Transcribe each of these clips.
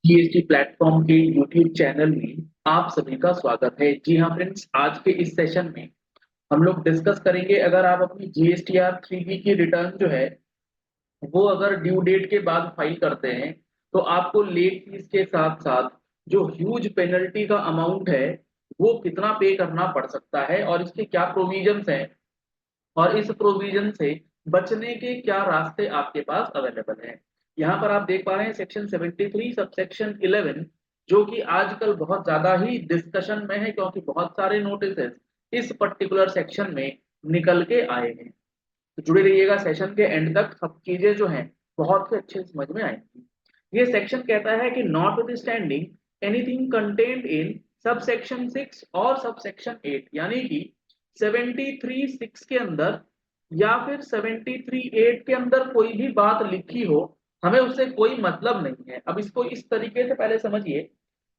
GST platform के YouTube channel में आप सभी का स्वागत है। जी हाँ फ्रेंड्स, आज के इस सेशन में हम लोग डिस्कस करेंगे अगर आप अपनी जीएसटीआर 3B की रिटर्न जो है वो अगर ड्यू डेट के बाद फाइल करते हैं तो आपको लेट फीस के साथ साथ जो ह्यूज पेनल्टी का अमाउंट है वो कितना पे करना पड़ सकता है और इसके क्या प्रोविजंस हैं और इस प्रोविजन से बचने के क्या रास्ते आपके पास अवेलेबल हैं। यहाँ पर आप देख पा रहे हैं सेक्शन 73 सबसेक्शन 11 जो कि आजकल बहुत ज्यादा ही डिस्कशन में है क्योंकि बहुत सारे नोटिस इस पर्टिकुलर सेक्शन में निकल के आए हैं। तो जुड़े रहिएगा सेशन के एंड तक, सब चीजें जो हैं बहुत ही अच्छे से समझ में आएंगी। ये सेक्शन कहता है कि not standing anything contained in sub section 6 और सब सेक्शन 8, यानी कि 73(6) के अंदर या फिर 73(8) के अंदर कोई भी बात लिखी हो, हमें उससे कोई मतलब नहीं है। अब इसको इस तरीके से पहले समझिए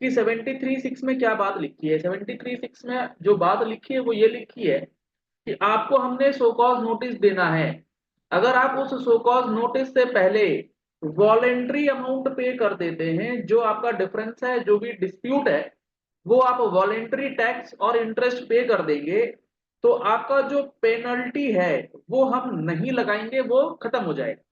कि 73(6) में क्या बात लिखी है। 73(6) में जो बात लिखी है वो ये लिखी है कि आपको हमने शो कॉज नोटिस देना है। अगर आप उस शो कॉज नोटिस से पहले वॉलेंट्री अमाउंट पे कर देते हैं, जो आपका डिफरेंस है, जो भी डिस्प्यूट है, वो आप वॉलेंट्री टैक्स और इंटरेस्ट पे कर देंगे, तो आपका जो पेनल्टी है वो हम नहीं लगाएंगे, वो खत्म हो जाएगा।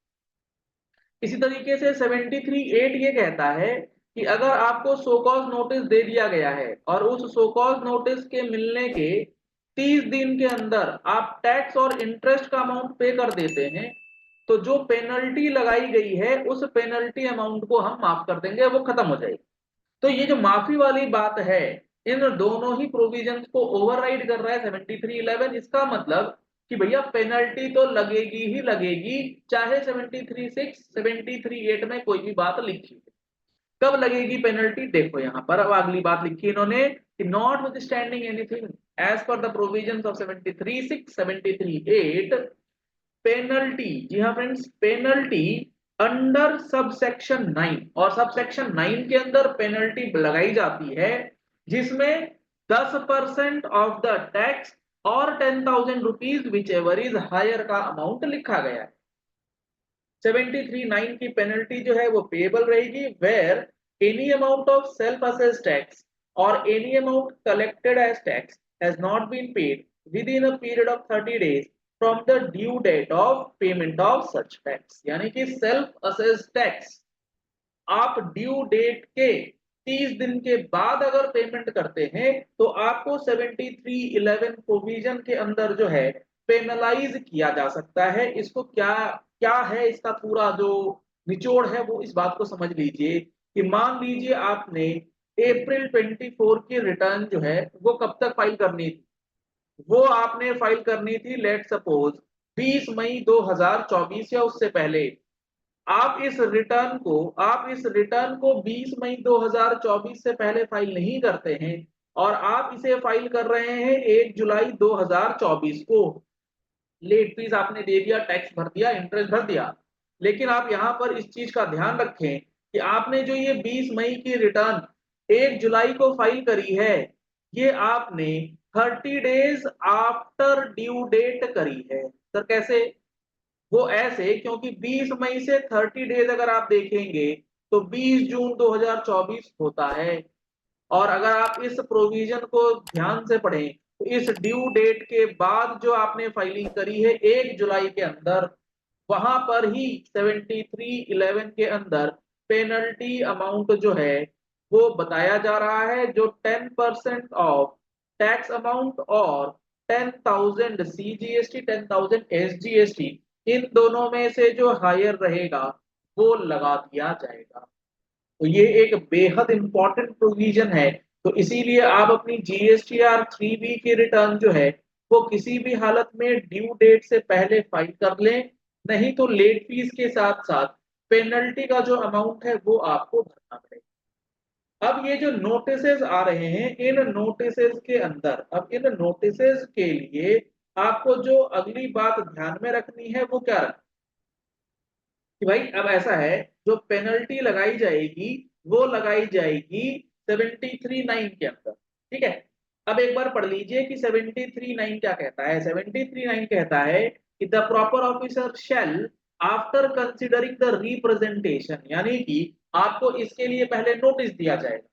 इसी तरीके से 73(8) ये कहता है कि अगर आपको शो कॉज नोटिस दे दिया गया है और उस शो कॉज नोटिस के मिलने के 30 दिन के अंदर आप टैक्स और इंटरेस्ट का अमाउंट पे कर देते हैं, तो जो पेनल्टी लगाई गई है उस पेनल्टी अमाउंट को हम माफ कर देंगे, वो खत्म हो जाएगी। तो ये जो माफी वाली बात है, इन दोनों ही प्रोविजंस को ओवरराइड कर रहा है 73(11). इसका मतलब कि भैया पेनल्टी तो लगेगी ही लगेगी, चाहे 73(6) 73(8) में कोई भी बात लिखी है। कब लगेगी पेनल्टी, देखो यहाँ पर अब अगली बात लिखी इन्होंने कि notwithstanding anything as per the provisions of 73(6) 73(8), penalty, जी हाँ friends, penalty under sub section 9, और सब सेक्शन 9 के अंदर पेनल्टी लगाई जाती है जिसमें 10% ऑफ द टैक्स और 10,000 rupees whichever is higher का अमाउंट लिखा गया है। 73(9) की पेनल्टी जो है वो पेएबल रहेगी where any amount of self assess tax और any amount collected as tax has not been paid within a period of 30 days from the due date of payment of such tax. यानी कि self assess tax आप due date के 30 दिन के बाद अगर payment करते हैं तो आपको 73(11) प्रोविजन के अंदर जो है पेनलाइज किया जा सकता है। इसको क्या क्या है, इसका पूरा जो निचोड़ है वो इस बात को समझ लीजिए कि मान लीजिए आपने अप्रैल 24 की रिटर्न जो है वो कब तक फाइल करनी थी, वो आपने फाइल करनी थी लेट सपोज 20 मई 2024 या उससे पहले। आप इस रिटर्न को 20 मई 2024 से पहले फाइल नहीं करते हैं और आप इसे फाइल कर रहे हैं 1 जुलाई 2024 को। लेट फीस आपने दे दिया, टैक्स भर दिया, इंटरेस्ट भर दिया, लेकिन आप यहां पर इस चीज का ध्यान रखें कि आपने जो ये 20 मई की रिटर्न 1 जुलाई को फाइल करी है, ये आपने 30 डेज आफ्टर ड्यू डेट करी है। सर कैसे? वो ऐसे क्योंकि 20 मई से 30 डेज अगर आप देखेंगे तो 20 जून 2024 होता है। और अगर आप इस प्रोविजन को ध्यान से पढ़ें तो इस ड्यू डेट के बाद जो आपने फाइलिंग करी है 1 जुलाई के अंदर, वहां पर ही 73(11) के अंदर पेनल्टी अमाउंट जो है वो बताया जा रहा है, जो 10% ऑफ टैक्स अमाउंट और 10,000 CGST 10,000 SGST, इन दोनों में से जो हायर रहेगा वो लगा दिया जाएगा। तो ये एक बेहद इंपॉर्टेंट प्रोविजन है। तो इसीलिए आप अपनी जीएसटीआर 3B की रिटर्न जो है वो किसी भी हालत में ड्यू डेट से पहले फाइल कर लें, नहीं तो लेट फीस के साथ साथ पेनल्टी का जो अमाउंट है वो आपको भरना पड़ेगा। अब ये जो नोटिसेस आ रहे हैं, इन नोटिसेस के अंदर, अब इन नोटिसेस के लिए आपको जो अगली बात ध्यान में रखनी है वो क्या रखनी कि भाई अब ऐसा है, जो पेनल्टी लगाई जाएगी वो लगाई जाएगी 73(9) के अंदर। ठीक है, अब एक बार पढ़ लीजिए कि 73(9) क्या कहता है। 73(9) कहता है कि the proper officer shall after considering the representation, यानी कि आपको इसके लिए पहले नोटिस दिया जाएगा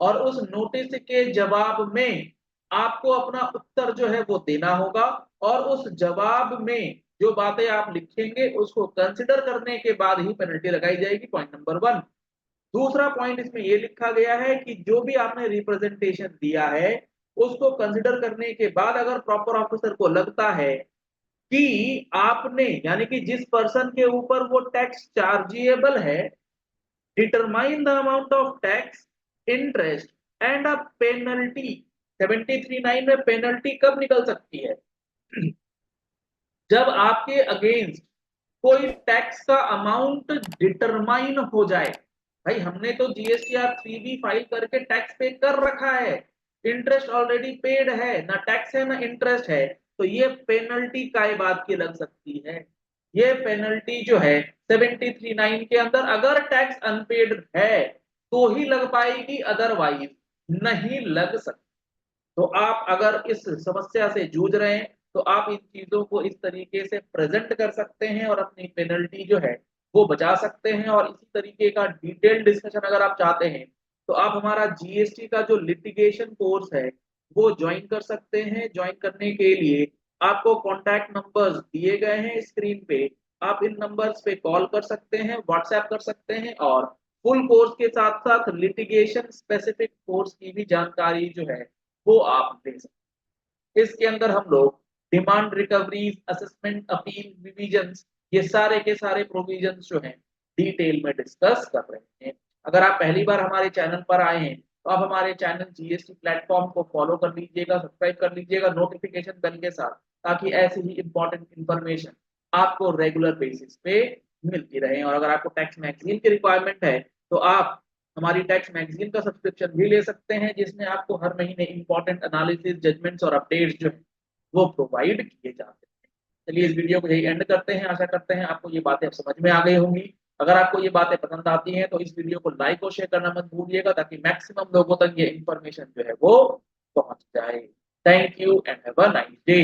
और उस नोटिस के जवाब में आपको अपना उत्तर जो है वो देना होगा और उस जवाब में जो बातें आप लिखेंगे उसको कंसिडर करने के बाद ही पेनल्टी लगाई जाएगी। Point number 1। दूसरा पॉइंट इसमें ये लिखा गया है कि जो भी आपने रिप्रेजेंटेशन दिया है उसको कंसिडर करने के बाद अगर प्रॉपर ऑफिसर को लगता है कि आपने, यानी कि जिस पर्सन के ऊपर वो टैक्स चार्जेबल है, determine the amount of tax, interest and a penalty. 73(9) में पेनल्टी कब निकल सकती है? जब आपके अगेंस्ट कोई टैक्स का अमाउंट डिटरमाइन हो जाए। भाई हमने तो जीएसटीआर 3B फाइल करके टैक्स पे कर रखा है, इंटरेस्ट ऑलरेडी पेड है, ना टैक्स है ना इंटरेस्ट है, तो ये पेनल्टी काय बात की लग सकती है? ये पेनल्टी जो है 73(9) के अंदर अगर टैक्स अनपेड है तो ही लग पाएगी, अदरवाइज नहीं लग सकती। तो आप अगर इस समस्या से जूझ रहे हैं तो आप इन चीजों को इस तरीके से प्रेजेंट कर सकते हैं और अपनी पेनल्टी जो है वो बचा सकते हैं। और इसी तरीके का डिटेल डिस्कशन अगर आप चाहते हैं तो आप हमारा जीएसटी का जो लिटिगेशन कोर्स है वो ज्वाइन कर सकते हैं। ज्वाइन करने के लिए आपको कॉन्टैक्ट नंबर्स दिए गए हैं स्क्रीन पे, आप इन नंबर्स पे कॉल कर सकते हैं, व्हाट्सएप कर सकते हैं और फुल कोर्स के साथ साथ लिटिगेशन स्पेसिफिक कोर्स की भी जानकारी जो है वो आप ले सकते हैं। इसके अंदर हम लोग demand recoveries, assessment, appeal, revisions, ये सारे के सारे प्रोविजंस जो हैं डिटेल में डिस्कस कर रहे हैं। अगर आप पहली बार हमारे चैनल पर आए हैं तो आप हमारे चैनल जीएसटी प्लेटफॉर्म को फॉलो कर लीजिएगा, सब्सक्राइब कर लीजिएगा नोटिफिकेशन बेल के साथ, ताकि ऐसी ही इंपॉर्टेंट इंफॉर्मेशन आपको रेगुलर बेसिस पे मिलती रहे। और अगर आपको टैक्स मैगजीन की रिक्वायरमेंट है तो आप हमारी टैक्स मैगजीन का सब्सक्रिप्शन भी ले सकते हैं, जिसमें आपको हर महीने इंपॉर्टेंट एनालिसिस, जजमेंट्स और अपडेट्स जो है वो प्रोवाइड किए जाते हैं। चलिए इस वीडियो को यही एंड करते हैं। आशा करते हैं आपको ये बातें अब समझ में आ गई होंगी। अगर आपको ये बातें पसंद आती हैं तो इस वीडियो को लाइक और शेयर करना मत भूलिएगा, ताकि मैक्सिमम लोगों तक ये इंफॉर्मेशन जो है वो पहुंच जाए। Thank you and have a nice day.